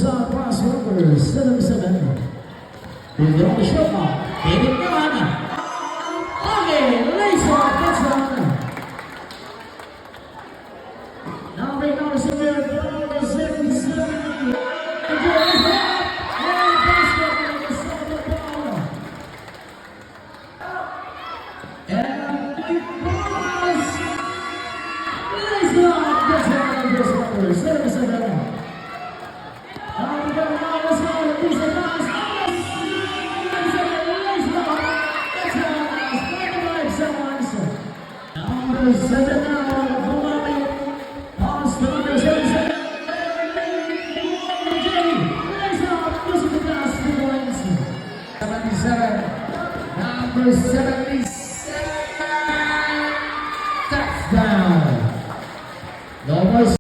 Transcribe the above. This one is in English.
Crossover 7-7. With the only shot now. David Johanna. Okay, Laser gets on. Now bring on the severe number 7-7. Seven now, Bumali, pass to number 7-7. Raise up, this is the pass to Valencia. 77, number 77.